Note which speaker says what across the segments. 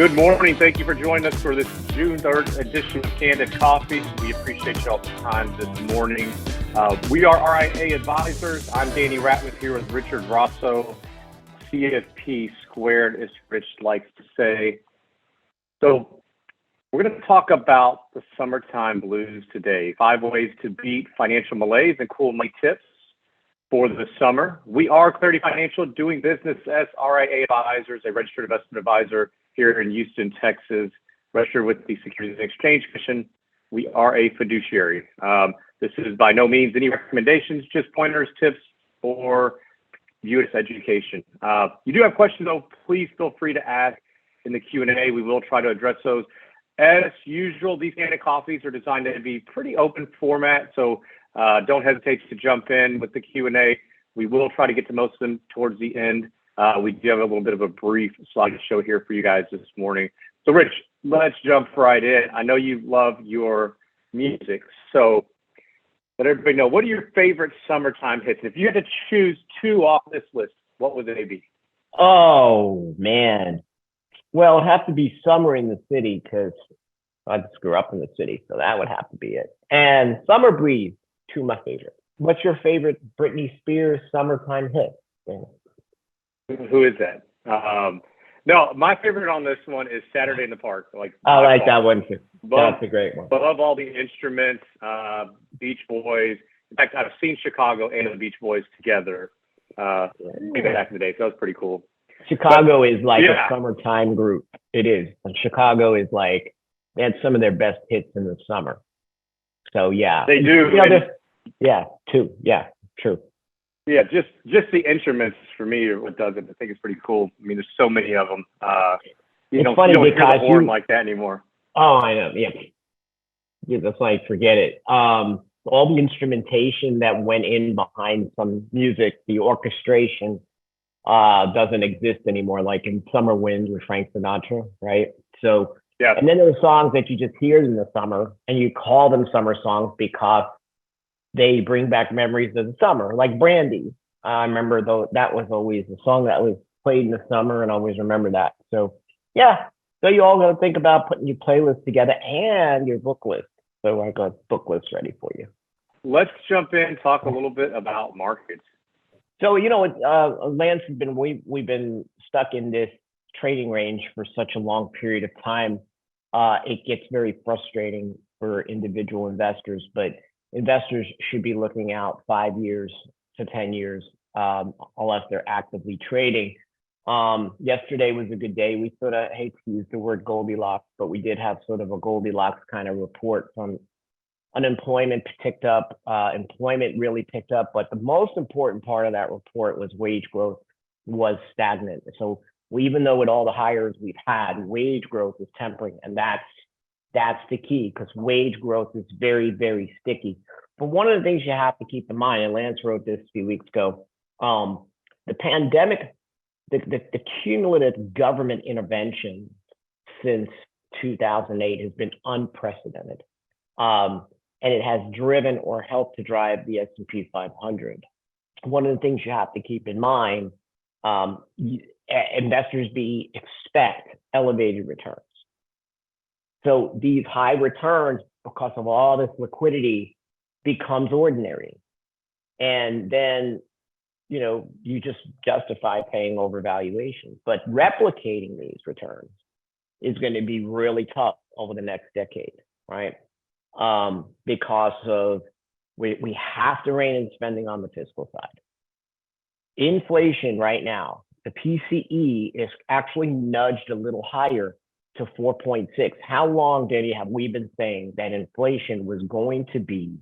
Speaker 1: Good morning. Thank you for joining us for this June 3rd edition of Candid Coffee. We appreciate y'all's time this morning. We are RIA Advisors. I'm Danny Ratliff here with Richard Rosso, CFP squared, as Rich likes to say. So we're going to talk about the summertime blues today. 5 ways to beat financial malaise and cool money tips for the summer. We are Clarity Financial, doing business as RIA Advisors, a registered investment advisor here in Houston, Texas, registered with the Securities and Exchange Commission. We are a fiduciary. This is by no means any recommendations, just pointers, tips, or U.S. education. You do have questions, though, please feel free to ask in the Q&A. We will try to address those. As usual, these Candid Coffees are designed to be pretty open format, so don't hesitate to jump in with the Q&A. We will try to get to most of them towards the end. We do have a little bit of a brief slideshow here for you guys this morning. So, Rich, let's jump right in. I know you love your music, so let everybody know, what are your favorite summertime hits? If you had to choose 2 off this list, what would they be?
Speaker 2: Oh, man. Well, it'd have to be Summer in the City because I just grew up in the city, so that would have to be it. And Summer Breeze, 2 of my favorites. What's your favorite Britney Spears summertime hit?
Speaker 1: Who is that? No, my favorite on this one is Saturday in the Park.
Speaker 2: I like that one too. That's a great one.
Speaker 1: Love all the instruments, Beach Boys. In fact, I've seen Chicago and the Beach Boys together back in the day, so that was pretty cool.
Speaker 2: Chicago is like a summertime group. It is. And Chicago is like, they had some of their best hits in the summer. So yeah.
Speaker 1: They do.
Speaker 2: Too. Yeah, true.
Speaker 1: Yeah, just the instruments for me are what does it. I think it's pretty cool. I mean, there's so many of them. You don't hear the horn like that anymore.
Speaker 2: Oh, I know. Yeah, that's like, forget it. All the instrumentation that went in behind some music, the orchestration doesn't exist anymore, like in Summer Wind with Frank Sinatra, right? So, yeah. And then there are songs that you just hear in the summer, and you call them summer songs because they bring back memories of the summer, like Brandy. I remember though that was always a song that was played in the summer, and I always remember that. So yeah, so you all got to think about putting your playlist together and your book list. So I got book list ready for you.
Speaker 1: Let's jump in, talk a little bit about markets.
Speaker 2: So Lance has been we've been stuck in this trading range for such a long period of time. It gets very frustrating for individual investors, but investors should be looking out 5 years to 10 years, unless they're actively trading. Yesterday was a good day. We sort of hate to use the word Goldilocks, but we did have sort of a Goldilocks kind of report. From unemployment picked up, employment really picked up, but the most important part of that report was wage growth was stagnant. So even though with all the hires we've had, wage growth is tempering, and that's the key, because wage growth is very, very sticky. But one of the things you have to keep in mind, and Lance wrote this a few weeks ago, the pandemic, the cumulative government intervention since 2008 has been unprecedented. And it has driven or helped to drive the S&P 500. One of the things you have to keep in mind, investors expect elevated returns. So these high returns, because of all this liquidity, becomes ordinary. And then, you just justify paying over valuations. But replicating these returns is going to be really tough over the next decade, right? Because of we have to rein in spending on the fiscal side. Inflation right now, the PCE is actually nudged a little higher to 4.6. How long, Danny, have we been saying that inflation was going to be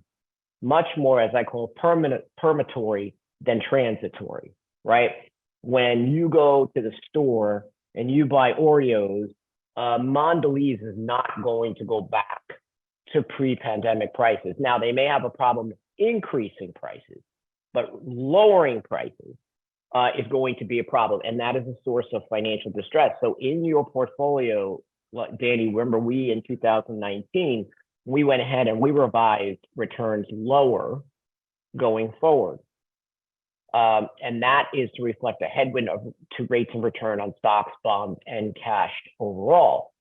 Speaker 2: much more, as I call, permanatory than transitory, right? When you go to the store and you buy Oreos, Mondelez is not going to go back to pre-pandemic prices. Now, they may have a problem increasing prices, but lowering prices is going to be a problem. And that is a source of financial distress. So in your portfolio, Danny, remember we in 2019, we went ahead and we revised returns lower going forward. And that is to reflect a headwind to rates of return on stocks, bonds, and cash overall.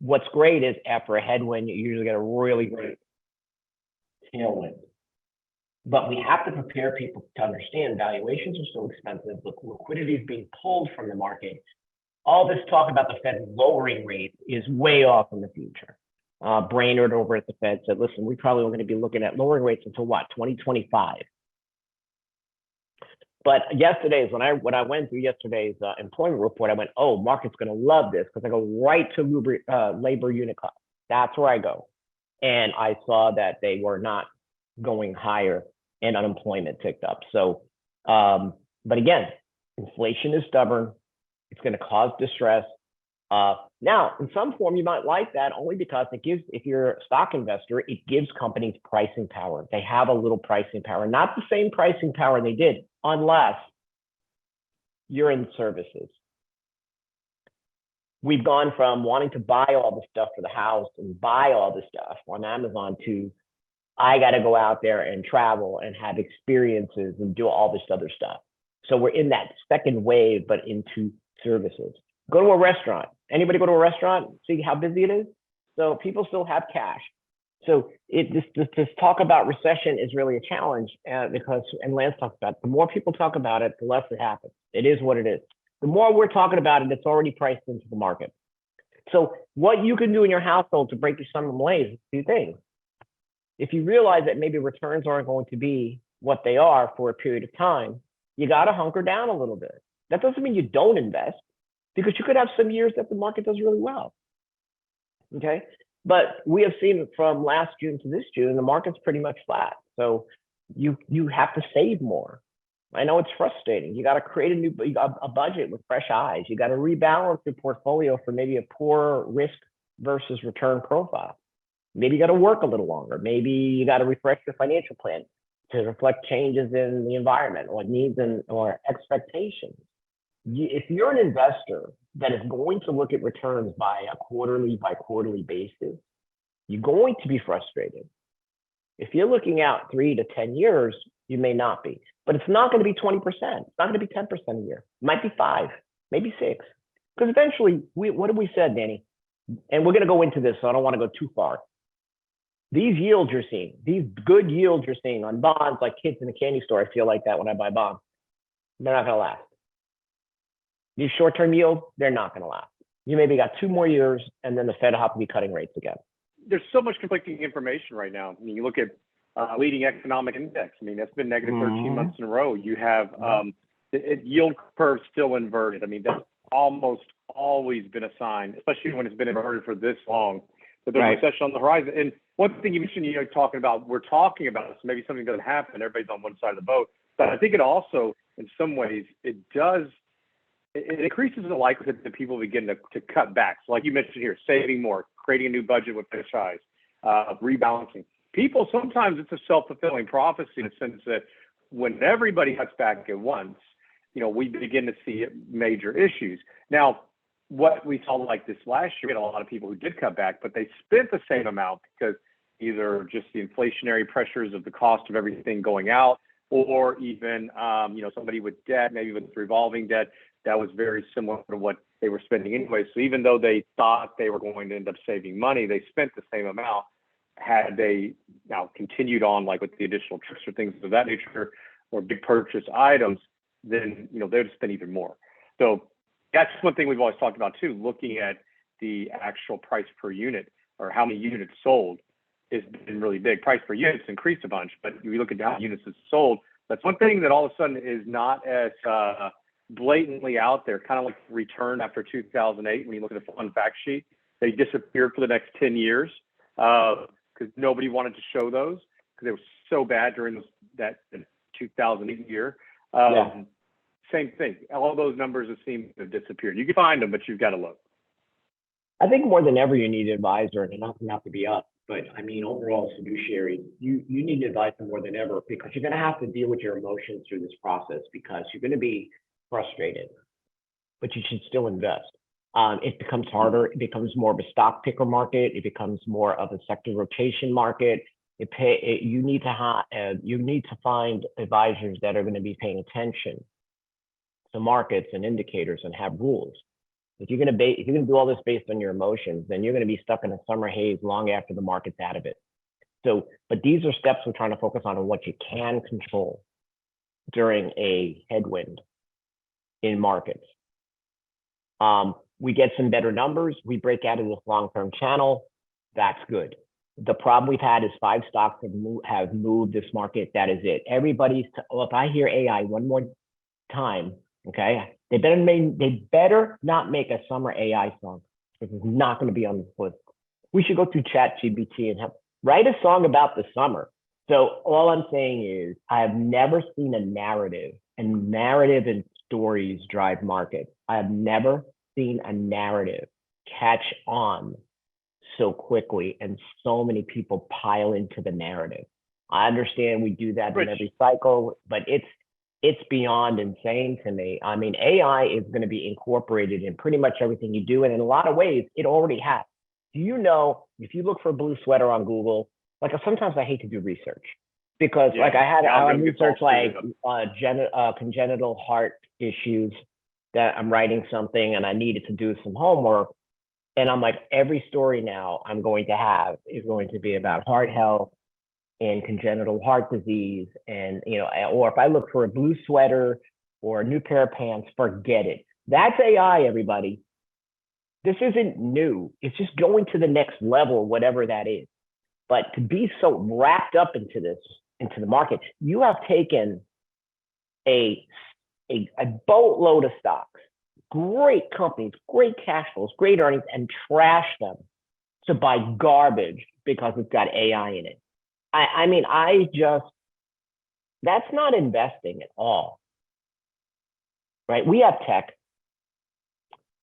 Speaker 2: What's great is after a headwind, you usually get a really great tailwind. But we have to prepare people to understand valuations are so expensive, liquidity is being pulled from the market. All this talk about the Fed lowering rates is way off in the future. Brainerd over at the Fed said, listen, we probably are going to be looking at lowering rates until what, 2025. But yesterday's, when I went through yesterday's employment report, I went, oh, market's going to love this, because I go right to labor unit cost. That's where I go. And I saw that they were not going higher and unemployment ticked up. So, but again, inflation is stubborn. It's going to cause distress. Now, in some form, you might like that only because it gives, if you're a stock investor, it gives companies pricing power. They have a little pricing power, not the same pricing power they did, unless you're in services. We've gone from wanting to buy all the stuff for the house and buy all the stuff on Amazon to, I got to go out there and travel and have experiences and do all this other stuff. So we're in that second wave, but into services. Go to a restaurant. Anybody go to a restaurant? See how busy it is? So people still have cash. So this talk about recession is really a challenge because, and Lance talks about it, the more people talk about it, the less it happens. It is what it is. The more we're talking about it, it's already priced into the market. So what you can do in your household to break your summer malaise is two things. If you realize that maybe returns aren't going to be what they are for a period of time, you got to hunker down a little bit. That doesn't mean you don't invest, because you could have some years that the market does really well. Okay. But we have seen from last June to this June, the market's pretty much flat. So you have to save more. I know it's frustrating. You got to create a budget with fresh eyes. You got to rebalance your portfolio for maybe a poor risk versus return profile. Maybe you got to work a little longer. Maybe you got to refresh your financial plan to reflect changes in the environment or needs or expectations. If you're an investor that is going to look at returns by quarterly basis, you're going to be frustrated. If you're looking out 3 to 10 years, you may not be, but it's not going to be 20%. It's not going to be 10% a year. It might be 5, maybe 6, because eventually, what have we said, Danny? And we're going to go into this, so I don't want to go too far. These yields you're seeing, these good yields you're seeing on bonds, like kids in a candy store, I feel like that when I buy bonds, they're not going to last. These short-term yields, they're not going to last. You maybe got 2 more years, and then the Fed will have to be cutting rates again.
Speaker 1: There's so much conflicting information right now. I mean, you look at leading economic index. I mean, that's been negative 13 months in a row. You have the yield curve still inverted. I mean, that's almost always been a sign, especially when it's been inverted for this long, that there's a recession on the horizon. And one thing you mentioned, we're talking about, so maybe something doesn't happen. Everybody's on one side of the boat. But I think it also, in some ways, it increases the likelihood that people begin to cut back. So like you mentioned here, saving more, creating a new budget with fresh eyes, rebalancing. People, sometimes it's a self-fulfilling prophecy in the sense that when everybody cuts back at once, we begin to see major issues. Now, what we saw like this last year, we had a lot of people who did cut back, but they spent the same amount because either just the inflationary pressures of the cost of everything going out, or even, somebody with debt, maybe with revolving debt, that was very similar to what they were spending anyway. So even though they thought they were going to end up saving money, they spent the same amount. Had they now continued on like with the additional trips or things of that nature or big purchase items, then, they'd spend even more. So that's one thing we've always talked about too, looking at the actual price per unit or how many units sold has been really big. Price per unit's increased a bunch, but if you look at how units is sold, that's one thing that all of a sudden is not as blatantly out there, kind of like return after 2008. When you look at the fun fact sheet, they disappeared for the next 10 years because nobody wanted to show those because they were so bad during that 2008 year. Same thing. All those numbers have seemed to have disappeared. You can find them, but you've got to look.
Speaker 2: I think more than ever, you need an advisor, and it doesn't have to be us. But I mean, overall, fiduciary, you need an advisor more than ever, because you're going to have to deal with your emotions through this process, because you're going to be frustrated, but you should still invest. It becomes harder. It becomes more of a stock picker market. It becomes more of a sector rotation market. You need to find advisors that are going to be paying attention to markets and indicators and have rules. If you're going to do all this based on your emotions, then you're going to be stuck in a summer haze long after the market's out of it. So, but these are steps we're trying to focus on what you can control during a headwind in markets. We get some better numbers. We break out of this long-term channel. That's good. The problem we've had is 5 stocks have moved this market. That is it. If I hear AI one more time, okay, they better not make a summer AI song. This is not going to be on this list. We should go through ChatGPT and write a song about the summer. So all I'm saying is I have never seen a narrative, and narrative and stories drive markets. I have never seen a narrative catch on so quickly and so many people pile into the narrative. I understand we do that in every cycle, but it's beyond insane to me. I mean, AI is going to be incorporated in pretty much everything you do, and in a lot of ways, it already has. Do you know, if you look for a blue sweater on Google, like sometimes I hate to do research because I research like congenital heart issues that I'm writing something and I needed to do some homework. And I'm like, every story now I'm going to have is going to be about heart health and congenital heart disease. And, or if I look for a blue sweater or a new pair of pants, forget it. That's AI, everybody. This isn't new. It's just going to the next level, whatever that is. But to be so wrapped up into the market, you have taken a boatload of stocks, great companies, great cash flows, great earnings, and trash them to buy garbage because it's got AI in it. That's not investing at all, right? We have tech.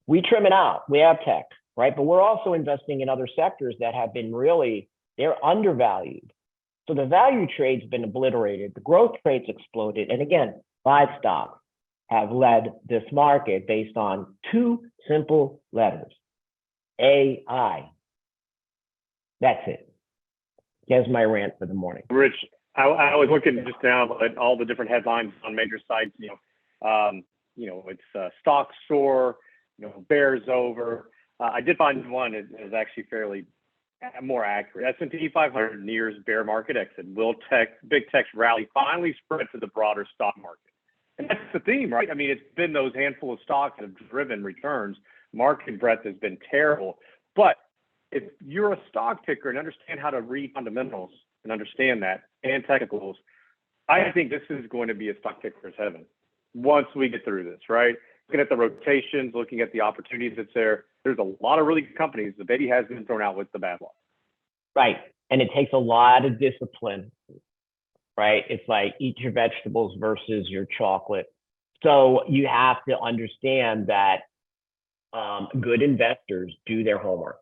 Speaker 2: We trim it out. We have tech, right? But we're also investing in other sectors that have been they're undervalued. So the value trade's been obliterated. The growth trade's exploded. And again, 5 stocks have led this market based on 2 simple letters, AI. That's it. Here's my rant for the morning.
Speaker 1: Rich, I was looking just now at all the different headlines on major sites. It's stock soar, bears over. I did find one is actually fairly more accurate. S&P 500 nears bear market exit. Big tech's rally finally spread to the broader stock market. And that's the theme, right? I mean, it's been those handful of stocks that have driven returns. Market breadth has been terrible. But if you're a stock picker and understand how to read fundamentals and understand that and technicals, I think this is going to be a stock picker's heaven once we get through this, right? Looking at the rotations, looking at the opportunities that's there. There's a lot of really good companies. The baby has been thrown out with the bad luck.
Speaker 2: Right. And it takes a lot of discipline, right? It's like eat your vegetables versus your chocolate. So you have to understand that good investors do their homework.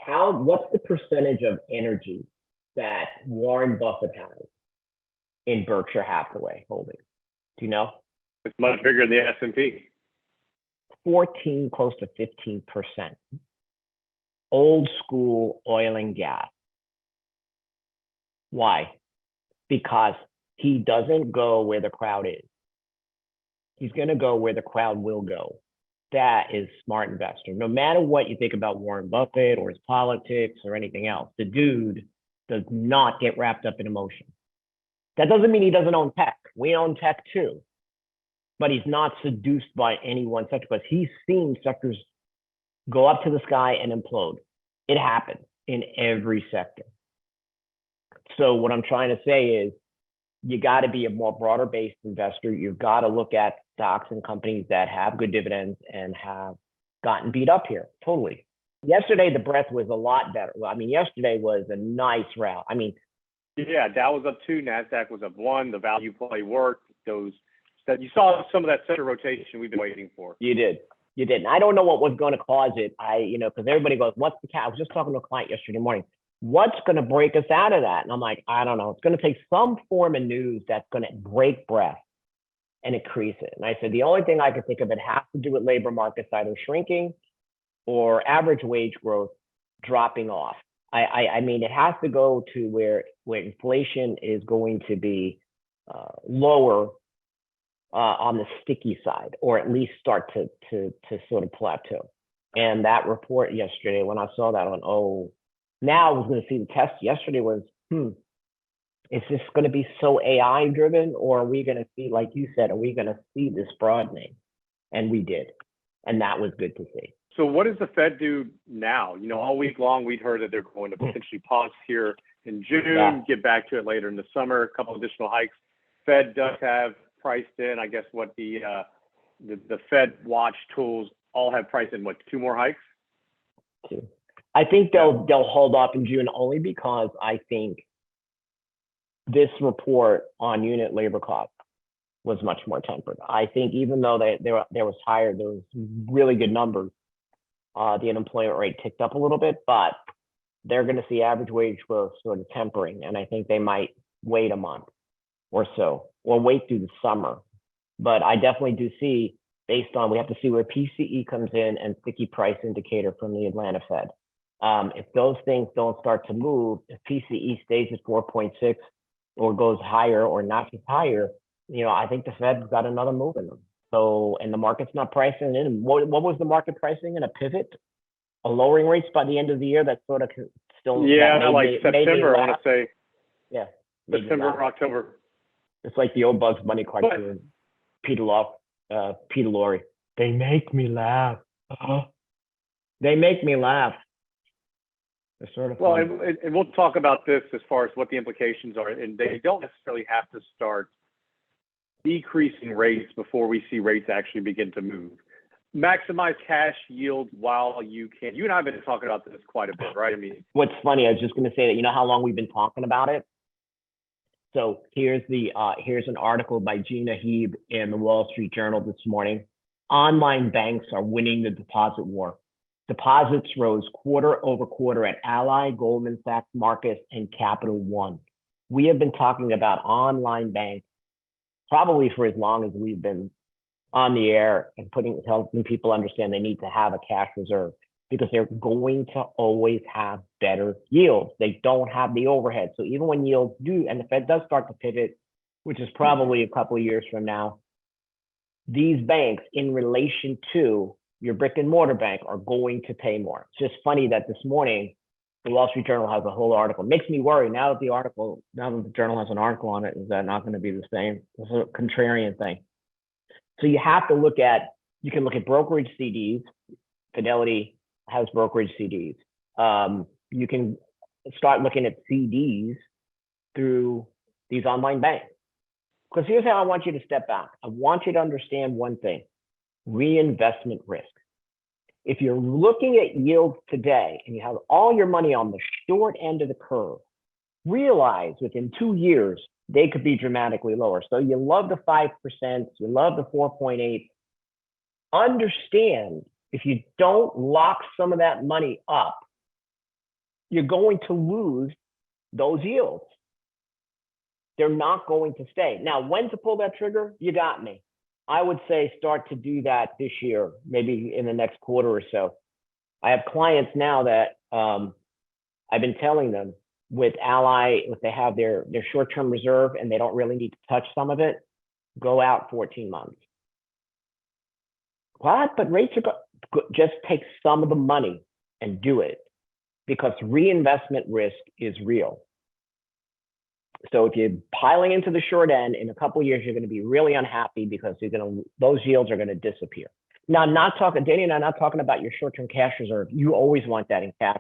Speaker 2: What's the percentage of energy that Warren Buffett has in Berkshire Hathaway Holdings? Do you know?
Speaker 1: It's much bigger than the S&P.
Speaker 2: 14, close to 15%. Old school oil and gas. Why? Because he doesn't go where the crowd is. He's going to go where the crowd will go. That is smart investor. No matter what you think about Warren Buffett or his politics or anything else, the dude does not get wrapped up in emotion. That doesn't mean he doesn't own tech. We own tech too. But he's not seduced by any one sector because he's seen sectors go up to the sky and implode. It happens in every sector. So what I'm trying to say is you got to be a more broader based investor. You've got to look at stocks and companies that have good dividends and have gotten beat up here. Totally. Yesterday, the breadth was a lot better. I mean, yesterday was a nice round. I mean,
Speaker 1: yeah, Dow was up 2, NASDAQ was up 1. The value play worked. You saw some of that sector rotation we've been waiting for.
Speaker 2: You did. And I don't know what was going to cause it. Because everybody goes, what's the cat? I was just talking to a client yesterday morning. What's going to break us out of that? And I'm like, I don't know. It's going to take some form of news that's going to break breath and increase it. And I said, the only thing I can think of, it has to do with labor markets either shrinking or average wage growth dropping off. I mean, it has to go to where inflation is going to be lower on the sticky side, or at least start to sort of plateau. And that report yesterday, when I saw that on, oh, now I was going to see the test yesterday was, is this going to be so AI driven, or are we going to see, like you said, are we going to see this broadening? And we did. And that was good to see.
Speaker 1: So what does the Fed do now? You know, all week long, we'd heard that they're going to potentially pause here in June, get back to it later in the summer, a couple additional hikes. Fed does have priced in, I guess, what the Fed watch tools all have priced in, what, 2 more hikes?
Speaker 2: I think they'll hold off in June only because I think this report on unit labor costs was much more tempered. I think even though there was higher, there was really good numbers. The unemployment rate ticked up a little bit, but they're going to see average wage growth sort of tempering, and I think they might wait a month or so, or wait through the summer. But I definitely do see, based on, we have to see where PCE comes in and sticky price indicator from the Atlanta Fed. If those things don't start to move, if PCE stays at 4.6 or goes higher or not just higher, you know, I think the Fed's got another move in them. So, and the market's not pricing in. What was the market pricing in? A pivot? A lowering rates by the end of the year that sort of still...
Speaker 1: Yeah, like September, I want to say.
Speaker 2: Yeah.
Speaker 1: September or October.
Speaker 2: It's like the old Bugs Bunny cartoon. Peter Lorre. They make me laugh. They make me laugh. They're sort of
Speaker 1: fun. And we'll talk about this as far as what the implications are. And they don't necessarily have to start decreasing rates before we see rates actually begin to move. Maximize cash yield while you can. You and I have been talking about this quite a bit, right? I mean,
Speaker 2: what's funny, I was just going to say that, you know how long we've been talking about it? So here's an article by Gina Heeb in the Wall Street Journal this morning. Online banks are winning the deposit war. Deposits rose quarter over quarter at Ally, Goldman Sachs, Marcus, and Capital One. We have been talking about online banks probably for as long as we've been on the air and helping people understand they need to have a cash reserve, because they're going to always have better yields. They don't have the overhead. So even when yields do, and the Fed does start to pivot, which is probably a couple of years from now, these banks in relation to your brick and mortar bank are going to pay more. It's just funny that this morning, the Wall Street Journal has a whole article. It makes me worry now that the journal has an article on it, is that not going to be the same? It's a contrarian thing. So you have to you can look at brokerage CDs. Fidelity has brokerage CDs. You can start looking at CDs through these online banks. Because here's how I want you to step back. I want you to understand one thing: reinvestment risk. If you're looking at yields today and you have all your money on the short end of the curve, realize within 2 years, they could be dramatically lower. So you love the 5%, you love the 4.8. Understand, if you don't lock some of that money up, you're going to lose those yields. They're not going to stay. Now, when to pull that trigger? You got me. I would say start to do that this year, maybe in the next quarter or so. I have clients now that I've been telling them with Ally, if they have their short-term reserve and they don't really need to touch some of it, go out 14 months. What? But rates are just take some of the money and do it, because reinvestment risk is real. So if you're piling into the short end, in a couple of years, you're going to be really unhappy because those yields are going to disappear. Now, Danny and I'm not talking about your short-term cash reserve. You always want that in cash,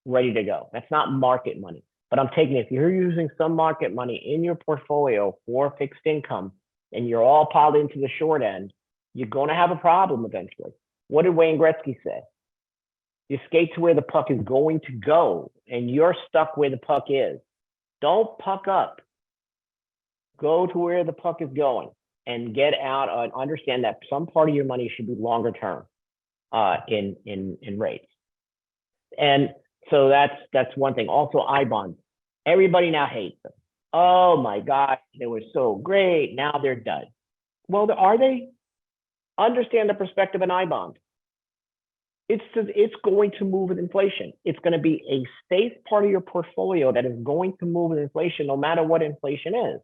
Speaker 2: ready to go. That's not market money. But I'm taking, if you're using some market money in your portfolio for fixed income and you're all piled into the short end, you're going to have a problem eventually. What did Wayne Gretzky say? You skate to where the puck is going to go, and you're stuck where the puck is. Don't puck up. Go to where the puck is going and get out and understand that some part of your money should be longer term in rates. And so that's one thing. Also, I bonds. Everybody now hates them. Oh my God, they were so great. Now they're done. Well, are they? Understand the perspective in I bond. It's going to move with inflation. It's going to be a safe part of your portfolio that is going to move with inflation no matter what inflation is.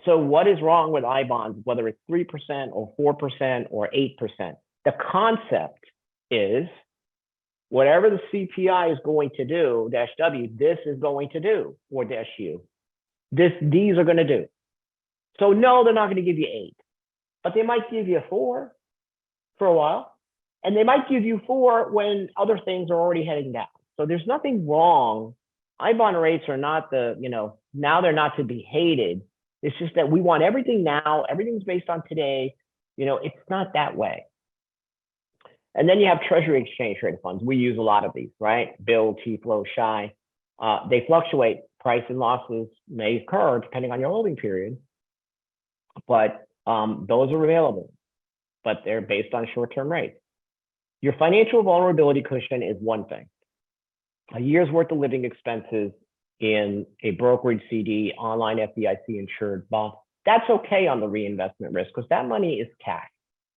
Speaker 2: So what is wrong with I bonds, whether it's 3% or 4% or 8%? The concept is whatever the CPI is going to do, dash W, this is going to do, or dash U. These are going to do. So no, they're not going to give you 8, but they might give you 4 for a while. And they might give you 4 when other things are already heading down. So there's nothing wrong. I bond rates are not now they're not to be hated. It's just that we want everything now. Everything's based on today. It's not that way. And then you have Treasury exchange traded funds. We use a lot of these, right? Bill, T-flow, shy. They fluctuate. Price and losses may occur depending on your holding period. But those are available. But they're based on short-term rates. Your financial vulnerability cushion is one thing. A year's worth of living expenses in a brokerage CD, online FDIC insured bond, that's okay on the reinvestment risk because that money is cash.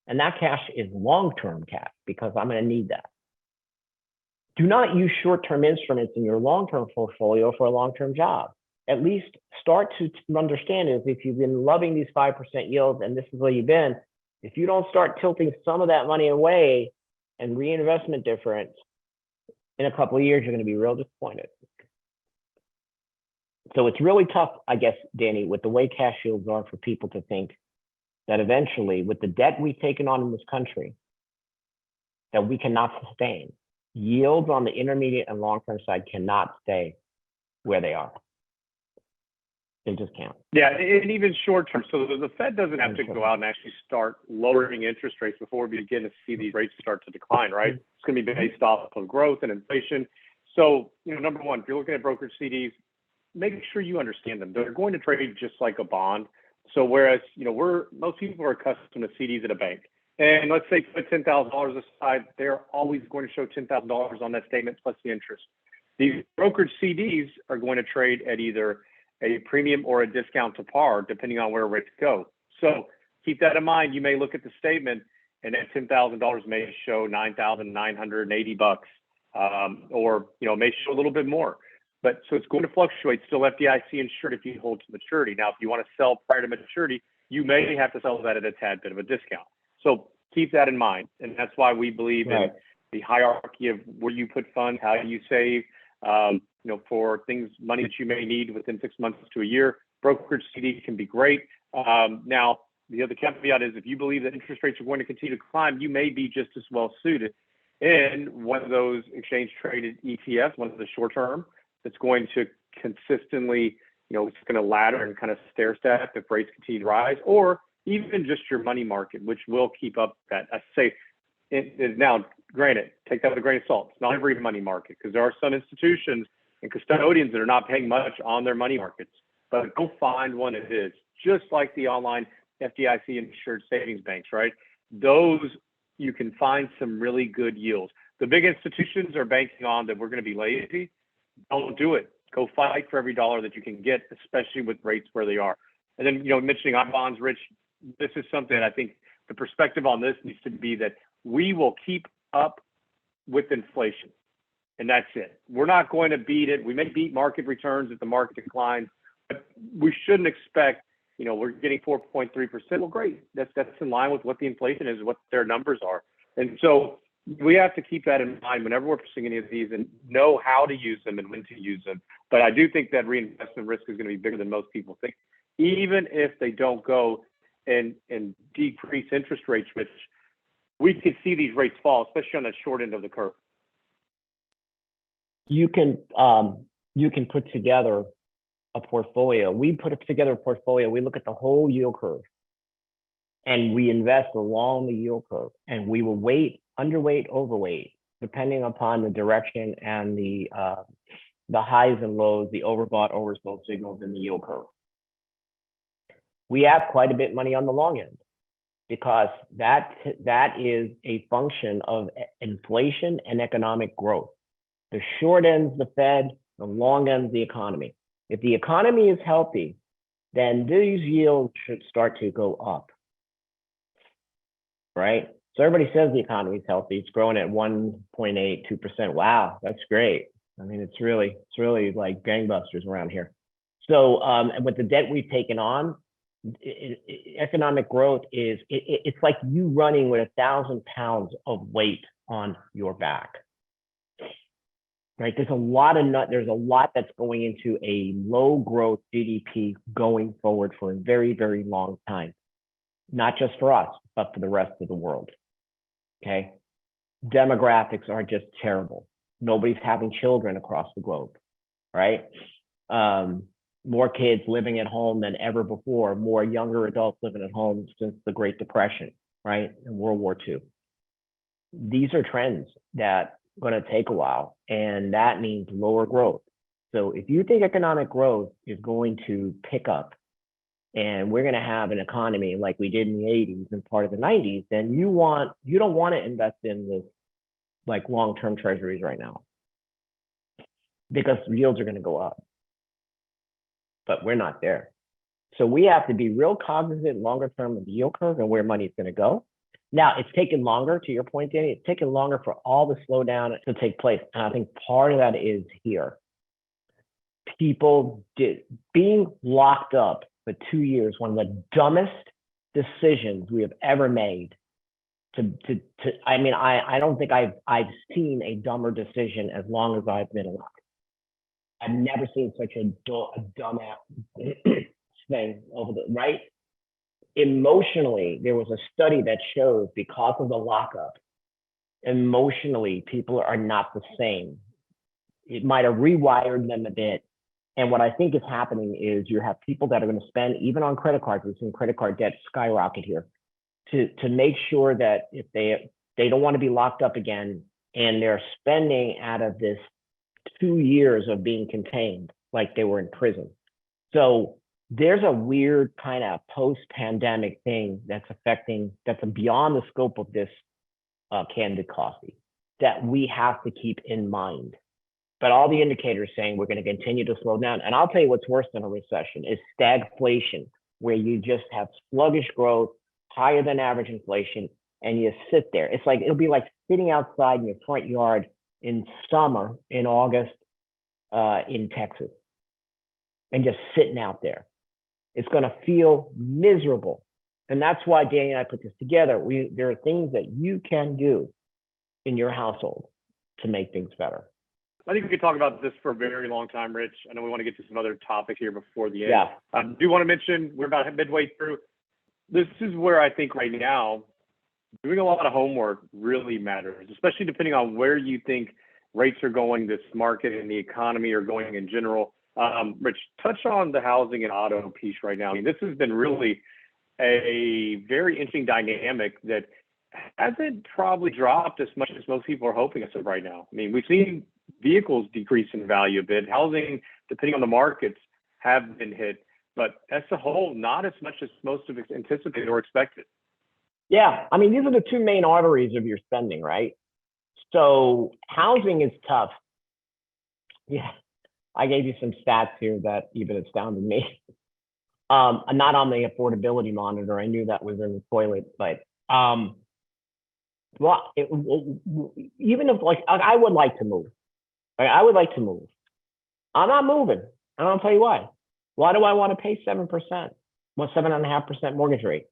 Speaker 2: And that cash is long-term cash because I'm going to need that. Do not use short-term instruments in your long-term portfolio for a long-term job. At least start to understand is if you've been loving these 5% yields and this is where you've been, if you don't start tilting some of that money away and reinvestment difference, in a couple of years, you're going to be real disappointed. So it's really tough, I guess, Danny, with the way cash yields are for people to think that eventually, with the debt we've taken on in this country, that we cannot sustain. Yields on the intermediate and long-term side cannot stay where they are. They just can't.
Speaker 1: Yeah, and even short-term. So the Fed doesn't have to go out and actually start lowering interest rates before we begin to see these rates start to decline, right? It's going to be based off of growth and inflation. So, number one, if you're looking at brokerage CDs, make sure you understand them. They're going to trade just like a bond. So whereas, most people are accustomed to CDs at a bank. And let's say put $10,000 aside, they're always going to show $10,000 on that statement plus the interest. These brokerage CDs are going to trade at either a premium or a discount to par, depending on where rates go. So keep that in mind. You may look at the statement and that $10,000 may show $9,980, or, may show a little bit more. But so it's going to fluctuate, still FDIC insured if you hold to maturity. Now, if you want to sell prior to maturity, you may have to sell that at a tad bit of a discount. So keep that in mind. And that's why we believe in the hierarchy of where you put funds, how you save, for things, money that you may need within 6 months to a year. Brokerage CD can be great. Now, the other caveat is if you believe that interest rates are going to continue to climb, you may be just as well suited in one of those exchange traded ETFs, one of the short term, that's going to consistently, it's going to ladder and kind of stair step if rates continue to rise, or even just your money market, which will keep up that. I say it is now, granted, take that with a grain of salt. It's not every money market because there are some institutions and custodians that are not paying much on their money markets, but go find one that is just like the online FDIC insured savings banks, right? Those you can find some really good yields. The big institutions are banking on that we're going to be lazy. Don't do it. Go fight for every dollar that you can get, especially with rates where they are. And then, mentioning on bonds, Rich, this is something I think the perspective on this needs to be that we will keep up with inflation. And that's it. We're not going to beat it. We may beat market returns if the market declines, but we shouldn't expect, we're getting 4.3%. Well, great. That's in line with what the inflation is, what their numbers are. And so we have to keep that in mind whenever we're pursuing any of these and know how to use them and when to use them. But I do think that reinvestment risk is going to be bigger than most people think, even if they don't go and decrease interest rates, which we could see these rates fall, especially on the short end of the curve.
Speaker 2: You can put together a portfolio. We put together a portfolio. We look at the whole yield curve and we invest along the yield curve, and we will weight, underweight, overweight, depending upon the direction and the highs and lows, the overbought, oversold signals in the yield curve. We have quite a bit of money on the long end because that is a function of inflation and economic growth. The short end's the Fed, the long end's the economy. If the economy is healthy, then these yields should start to go up, right? So everybody says the economy is healthy. It's growing at 1.8, 2%. Wow, that's great. I mean, it's really like gangbusters around here. So, and with the debt we've taken on, economic growth is, it's like you running with 1,000 pounds of weight on your back. Right? There's a lot that's going into a low growth GDP going forward for a very, very long time. Not just for us, but for the rest of the world. Okay. Demographics are just terrible. Nobody's having children across the globe, right? More kids living at home than ever before, more younger adults living at home since the Great Depression, right? And World War II. These are trends that are going to take a while, and that means lower growth. So if you think economic growth is going to pick up and we're going to have an economy like we did in the 80s and part of the 90s, then you don't want to invest in this like long-term treasuries right now, because yields are going to go up. But we're not there. So we have to be real cognizant longer term of the yield curve and where money is going to go. Now, it's taken longer, to your point, Danny, it's taken longer for all the slowdown to take place. And I think part of that is here. Being locked up for 2 years, one of the dumbest decisions we have ever made. I don't think I've seen a dumber decision as long as I've been alive. I've never seen such a dumbass thing right? Emotionally, there was a study that shows because of the lockup, emotionally, people are not the same. It might have rewired them a bit. And what I think is happening is you have people that are going to spend, even on credit cards, we've seen credit card debt skyrocket here, to make sure that if they don't want to be locked up again, and they're spending out of this 2 years of being contained like they were in prison. So there's a weird kind of post-pandemic thing that's beyond the scope of this candid coffee that we have to keep in mind. But all the indicators saying we're going to continue to slow down. And I'll tell you what's worse than a recession is stagflation, where you just have sluggish growth, higher than average inflation, and you sit there. It'll be like sitting outside in your front yard in summer, in August, in Texas, and just sitting out there. It's going to feel miserable. And that's why Danny and I put this together. There are things that you can do in your household to make things better.
Speaker 1: I think we could talk about this for a very long time, Rich. I know we want to get to some other topics here before the end.
Speaker 2: Yeah.
Speaker 1: I do want to mention we're about midway through. This is where I think right now doing a lot of homework really matters, especially depending on where you think rates are going, this market and the economy are going in general. Rich, touch on the housing and auto piece right now. I mean, this has been really a very interesting dynamic that hasn't probably dropped as much as most people are hoping as of right now. I mean, we've seen vehicles decrease in value a bit. Housing, depending on the markets, have been hit, but as a whole, not as much as most have anticipated or expected.
Speaker 2: Yeah, I mean, these are the two main arteries of your spending, right? So housing is tough. Yeah, I gave you some stats here that even astounded me. Not on the affordability monitor. I knew that was in the toilet, but even if I would like to move. Right? I would like to move. I'm not moving, and I'll tell you why. Why do I want to pay 7%? Well, 7.5% mortgage rate,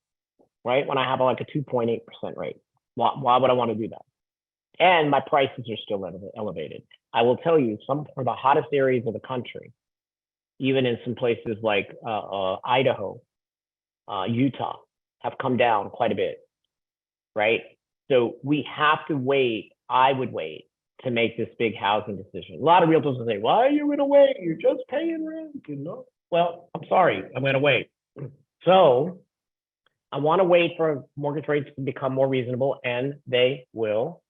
Speaker 2: right? When I have like a 2.8% rate, why would I want to do that? And my prices are still elevated. I will tell you, some of the hottest areas of the country, even in some places like Idaho, Utah, have come down quite a bit, right? So we have to wait. I would wait to make this big housing decision. A lot of realtors will say, why are you going to wait? You're just paying rent, you know? Well, I'm sorry, I'm going to wait. So I want to wait for mortgage rates to become more reasonable, and they will.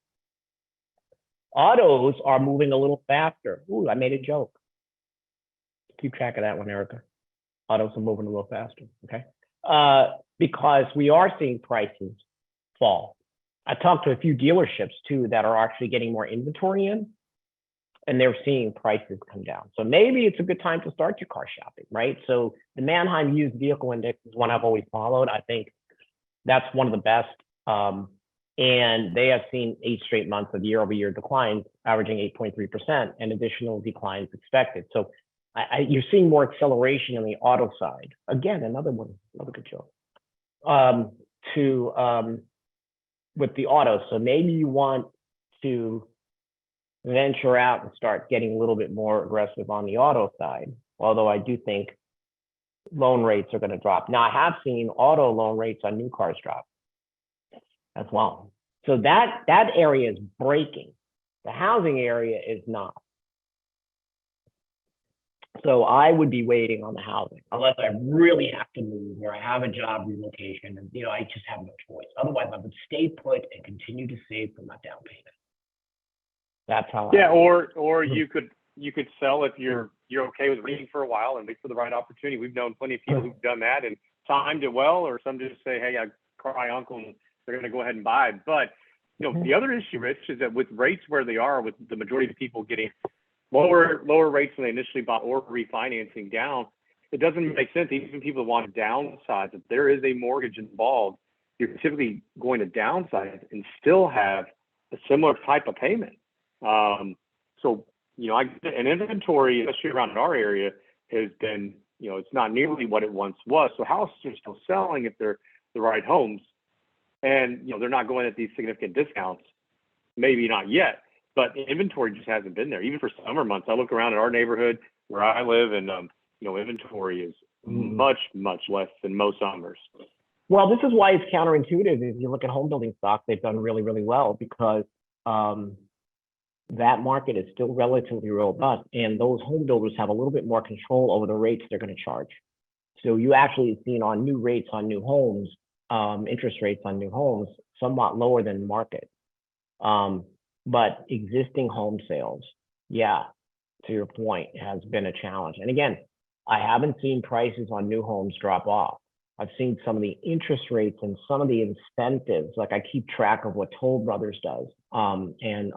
Speaker 2: Autos are moving a little faster. Ooh, I made a joke. Keep track of that one, Erica. Autos are moving a little faster, okay? Because we are seeing prices fall. I talked to a few dealerships too that are actually getting more inventory in, and they're seeing prices come down. So maybe it's a good time to start your car shopping, right? So the Manheim Used Vehicle Index is one I've always followed. I think that's one of the best And they have seen 8 straight months of year-over-year declines, averaging 8.3%, and additional declines expected. So you're seeing more acceleration on the auto side. Again, another good joke. With the auto. So maybe you want to venture out and start getting a little bit more aggressive on the auto side. Although I do think loan rates are going to drop. Now, I have seen auto loan rates on new cars drop as well. So that area is breaking. The housing area is not. So I would be waiting on the housing unless I really have to move or I have a job relocation and I just have no choice. Otherwise, I would stay put and continue to save for my down payment. That's how.
Speaker 1: Yeah, or you could sell if you're okay with waiting for a while and wait for the right opportunity. We've known plenty of people who've done that and timed it well, or some just say, hey, I cry uncle, and they're going to go ahead and buy. But the other issue, Rich, is that with rates where they are, with the majority of people getting lower rates than they initially bought or refinancing down, it doesn't make sense. Even people who want to downsize, if there is a mortgage involved, you're typically going to downsize and still have a similar type of payment. So, an inventory, especially around in our area, has been, it's not nearly what it once was. So houses are still selling if they're the right homes, and they're not going at these significant discounts. Maybe not yet, but inventory just hasn't been there. Even for summer months, I look around at our neighborhood where I live, and inventory is much less than most summers.
Speaker 2: Well, this is why it's counterintuitive. If you look at home building stock, they've done really, really well because that market is still relatively robust, and those home builders have a little bit more control over the rates they're going to charge. So you actually have seen on new rates on new homes, interest rates on new homes, somewhat lower than market. But existing home sales, to your point, has been a challenge. And again, I haven't seen prices on new homes drop off. I've seen some of the interest rates and some of the incentives. Like I keep track of what Toll Brothers does, and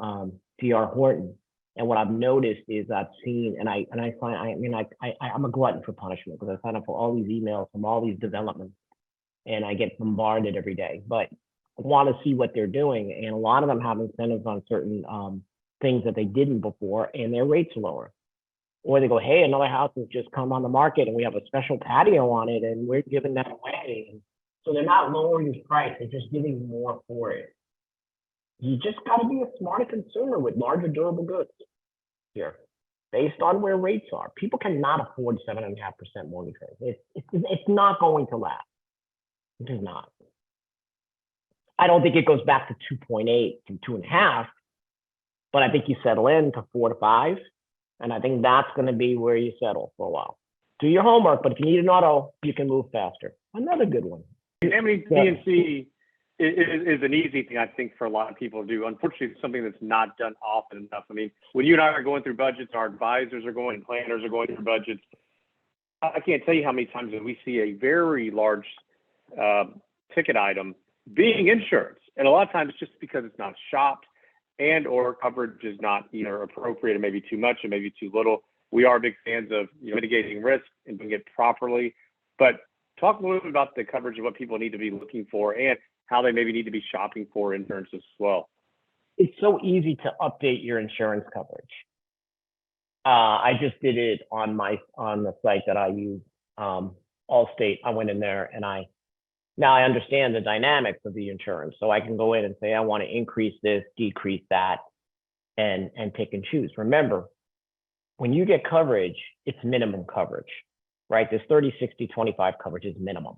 Speaker 2: D.R. Horton. And what I've noticed is I've seen, and I find, I'm a glutton for punishment because I sign up for all these emails from all these developments, and I get bombarded every day. But I want to see what they're doing, and a lot of them have incentives on certain things that they didn't before, and their rates are lower. Or they go, hey, another house has just come on the market, and we have a special patio on it, and we're giving that away. And so they're not lowering the price; they're just giving more for it. You just got to be a smarter consumer with larger durable goods here, based on where rates are. People cannot afford 7.5% mortgage rate. It's not going to last. It is not. I don't think it goes back to 2.8 from 2.5, but I think you settle in to 4 to 5, and I think that's going to be where you settle for a while. Do your homework, but if you need an auto, you can move faster. Another good one.
Speaker 1: Family PNC is an easy thing, I think, for a lot of people to do. Unfortunately, it's something that's not done often enough. I mean, when you and I are going through budgets, our advisors are going, and planners are going through budgets. I can't tell you how many times that we see a very large ticket item being insurance. And a lot of times just because it's not shopped and or coverage is not either appropriate or maybe too much or maybe too little. We are big fans of mitigating risk and doing it properly. But talk a little bit about the coverage of what people need to be looking for and how they maybe need to be shopping for insurance as well.
Speaker 2: It's so easy to update your insurance coverage. I just did it on the site that I use, Allstate. I went in there and now I understand the dynamics of the insurance. So I can go in and say, I want to increase this, decrease that, and pick and choose. Remember, when you get coverage, it's minimum coverage, right? This 30, 60, 25 coverage is minimum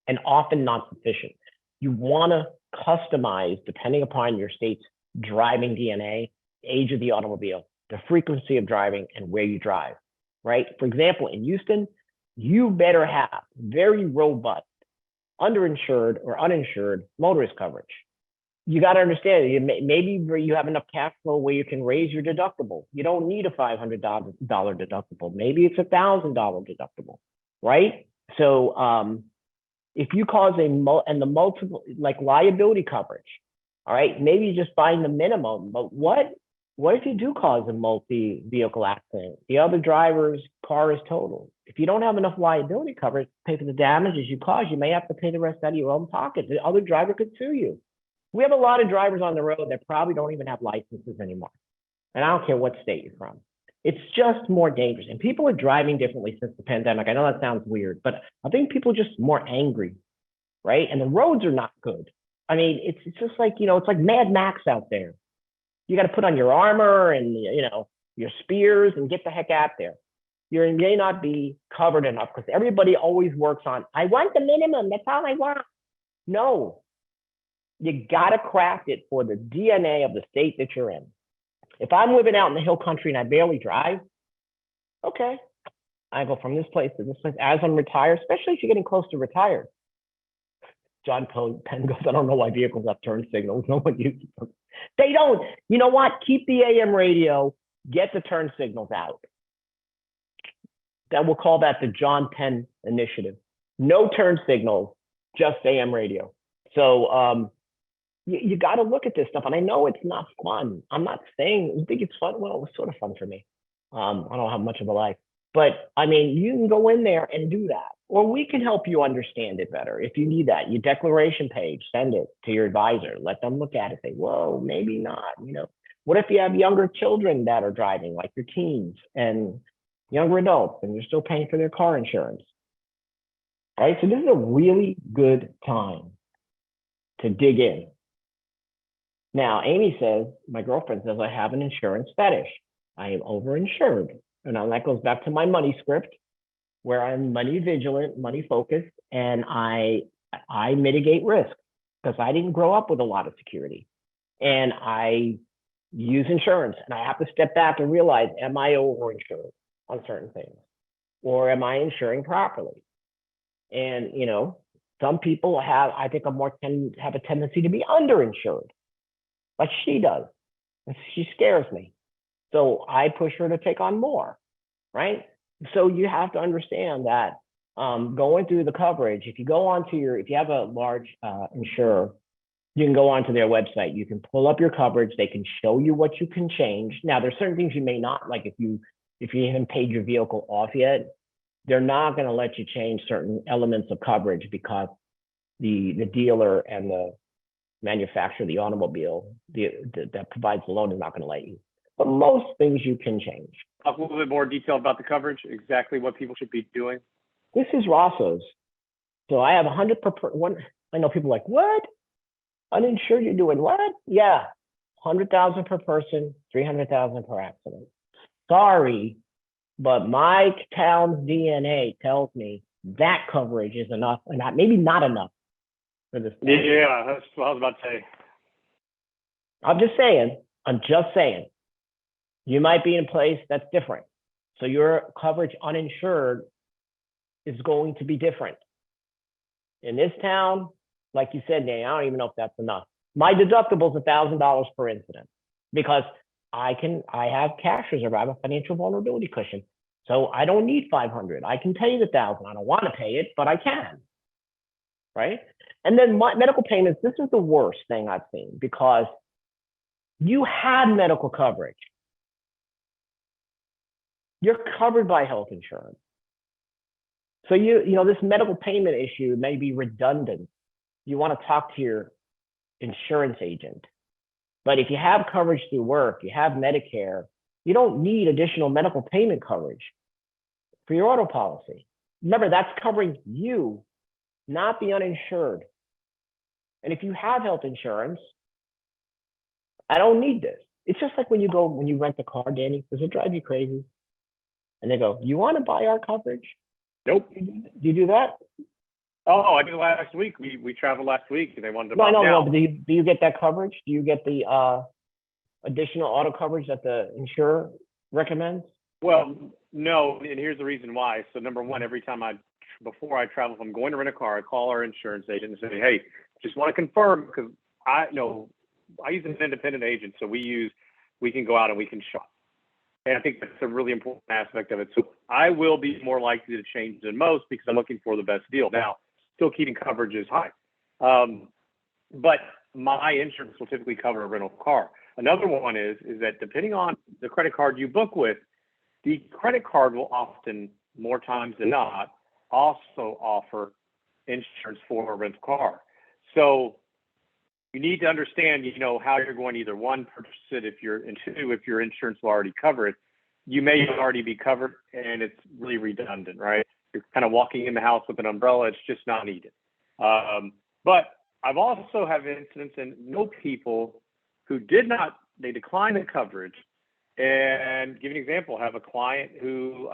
Speaker 2: and often not sufficient. You want to customize depending upon your state's driving DNA, age of the automobile, the frequency of driving, and where you drive, right? For example, in Houston, you better have very robust underinsured or uninsured motorist coverage. You got to understand, maybe you have enough cash flow where you can raise your deductible. You don't need a $500 deductible. Maybe it's $1,000 deductible, right? So if you cause the multiple, like liability coverage, all right, maybe you're just buying the minimum, but what if you do cause a multi-vehicle accident? The other driver's car is totaled. If you don't have enough liability coverage to pay for the damages you cause, you may have to pay the rest out of your own pocket. The other driver could sue you. We have a lot of drivers on the road that probably don't even have licenses anymore. And I don't care what state you're from. It's just more dangerous. And people are driving differently since the pandemic. I know that sounds weird, but I think people are just more angry, right? And the roads are not good. I mean, it's just like, it's like Mad Max out there. You got to put on your armor and, your spears and get the heck out there. You may not be covered enough because everybody always works on, I want the minimum. That's all I want. No, you got to craft it for the DNA of the state that you're in. If I'm living out in the hill country and I barely drive, okay, I go from this place to this place as I'm retired, especially if you're getting close to retired. John Penn goes, I don't know why vehicles have turn signals. No one uses them. They don't. You know what? Keep the AM radio, get the turn signals out. That we'll call that the John Penn initiative. No turn signals, just AM radio. So you got to look at this stuff. And I know it's not fun. I'm not saying you think it's fun. Well, it was sort of fun for me. I don't have much of a life. But I mean, you can go in there and do that. Or we can help you understand it better. If you need that, your declaration page, send it to your advisor. Let them look at it. Say, whoa, maybe not. What if you have younger children that are driving, like your teens and younger adults, and you're still paying for their car insurance? Right? So this is a really good time to dig in. Now, Amy says, my girlfriend says, I have an insurance fetish. I am overinsured. And that goes back to my money script, where I'm money vigilant, money focused, and I mitigate risk because I didn't grow up with a lot of security. And I use insurance, and I have to step back and realize, am I overinsured on certain things? Or am I insuring properly? And, some people have a tendency to be underinsured, like she does. And she scares me. So I push her to take on more, right? So you have to understand that going through the coverage, if you have a large insurer, you can go onto their website. You can pull up your coverage. They can show you what you can change. Now, there's certain things you may not, like if you haven't paid your vehicle off yet, they're not going to let you change certain elements of coverage because the dealer and the manufacturer of the automobile that provides the loan is not going to let you. But most things you can change.
Speaker 1: Talk a little bit more detail about the coverage, exactly what people should be doing.
Speaker 2: This is Rosso's. So I have 100 per one. I know people are like, what? Uninsured, you're doing what? Yeah, 100,000 per person, 300,000 per accident. Sorry, but my town's DNA tells me that coverage is enough, and maybe not enough for this.
Speaker 1: Yeah, that's what I was about to say.
Speaker 2: I'm just saying. You might be in a place that's different. So your coverage uninsured is going to be different. In this town, like you said, Danny, I don't even know if that's enough. My deductible is $1,000 per incident because I have cash reserve. I have a financial vulnerability cushion. So I don't need 500. I can pay the 1,000. I don't want to pay it, but I can. Right? And then medical payments, this is the worst thing I've seen because you had medical coverage. You're covered by health insurance. So this medical payment issue may be redundant. You want to talk to your insurance agent. But if you have coverage through work, you have Medicare, you don't need additional medical payment coverage for your auto policy. Remember, that's covering you, not the uninsured. And if you have health insurance, I don't need this. It's just like when you rent a car, Danny, does it drive you crazy? And they go, you want to buy our coverage?
Speaker 1: Nope.
Speaker 2: Do you do that?
Speaker 1: Oh, I did last week. We traveled last week and they wanted to buy
Speaker 2: No, but do you get that coverage? Do you get the additional auto coverage that the insurer recommends?
Speaker 1: Well, no, and here's the reason why. So number one, every time before I travel, if I'm going to rent a car, I call our insurance agent and say, hey, just want to confirm because I use an independent agent. So we can go out and we can shop. And I think that's a really important aspect of it. So I will be more likely to change than most because I'm looking for the best deal. Now, still keeping coverage is high. But my insurance will typically cover a rental car. Another one is that depending on the credit card you book with, the credit card will often, more times than not, also offer insurance for a rental car. So you need to understand, how you're going to either one, purchase it and two, if your insurance will already cover it. You may already be covered and it's really redundant, right? You're kind of walking in the house with an umbrella. It's just not needed. But I've also have incidents and know people who they declined the coverage. And give you an example, I have a client who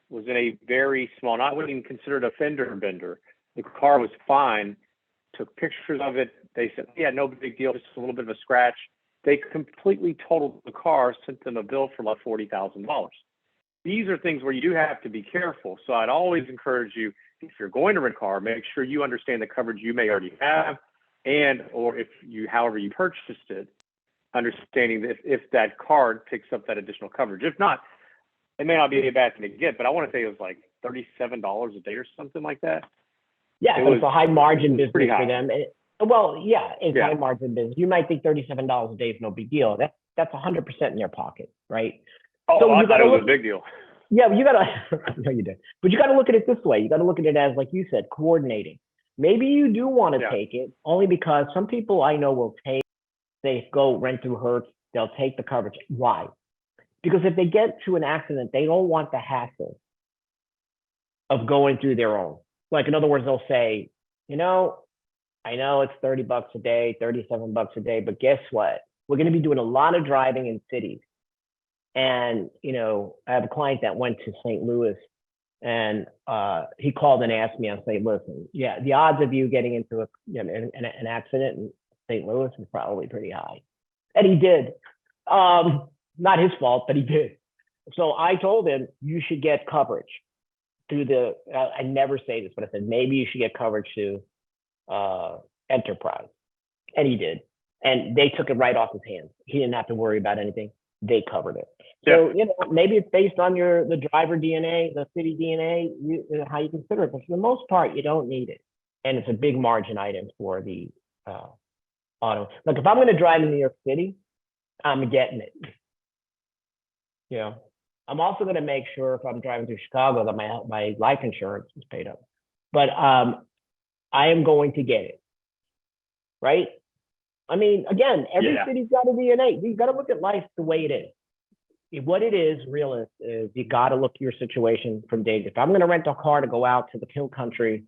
Speaker 1: was in a very small, I wouldn't even consider it a fender bender. The car was fine, took pictures of it. They said, yeah, no big deal, just a little bit of a scratch. They completely totaled the car, sent them a bill for like $40,000. These are things where you do have to be careful. So I'd always encourage you, if you're going to rent a car, make sure you understand the coverage you may already have, or however you purchased it, understanding that if that card picks up that additional coverage. If not, it may not be a bad thing to get, but I want to say it was like $37 a day or something like that.
Speaker 2: Yeah, so it's a high margin business for them. It's high margin business. You might think $37 a day is no big deal. That's 100% in your pocket, right?
Speaker 1: Oh, so I thought it was a big deal.
Speaker 2: Yeah, but you got to, no, you did. But you got to look at it this way. You got to look at it as, like you said, coordinating. Maybe you do want to take it only because some people I know will they go rent through Hertz, they'll take the coverage. Why? Because if they get to an accident, they don't want the hassle of going through their own. Like, in other words, they'll say, I know it's $30 a day, $37 a day, but guess what? We're going to be doing a lot of driving in cities. And, I have a client that went to St. Louis and he called and asked me, I said, listen, the odds of you getting into an accident in St. Louis is probably pretty high. And he did. Not his fault, but he did. So I told him, you should get coverage through I never say this, but I said, maybe you should get coverage to Enterprise. And he did. And they took it right off his hands. He didn't have to worry about anything. They covered it. So, maybe it's based on the driver DNA, the city DNA, how you consider it. But for the most part, you don't need it. And it's a big margin item for the auto. Like, if I'm going to drive in New York City, I'm getting it. I'm also going to make sure if I'm driving through Chicago that my life insurance is paid up. But I am going to get it. Right? I mean, again, every city's got a DNA. You got to look at life the way it is. What it is, realist, is you got to look at your situation from day to day. If I'm going to rent a car to go out to the hill country,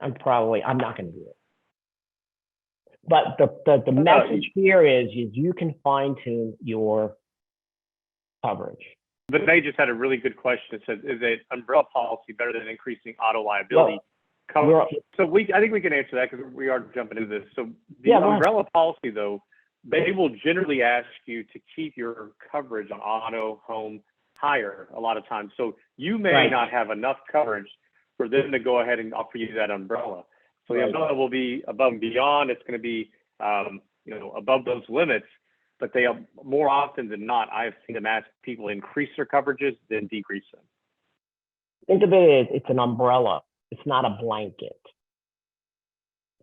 Speaker 2: I'm not going to do it. But the message here is you can fine tune your coverage.
Speaker 1: But they just had a really good question. It says, is an umbrella policy better than increasing auto liability? I think we can answer that because we are jumping into this. So the umbrella policy, though, they will generally ask you to keep your coverage on auto, home higher a lot of times. So you may not have enough coverage for them to go ahead and offer you that umbrella. So the umbrella will be above and beyond. It's going to be, above those limits. But they are, more often than not, I've seen them ask people increase their coverages than decrease them.
Speaker 2: Think of it as it's an umbrella. It's not a blanket.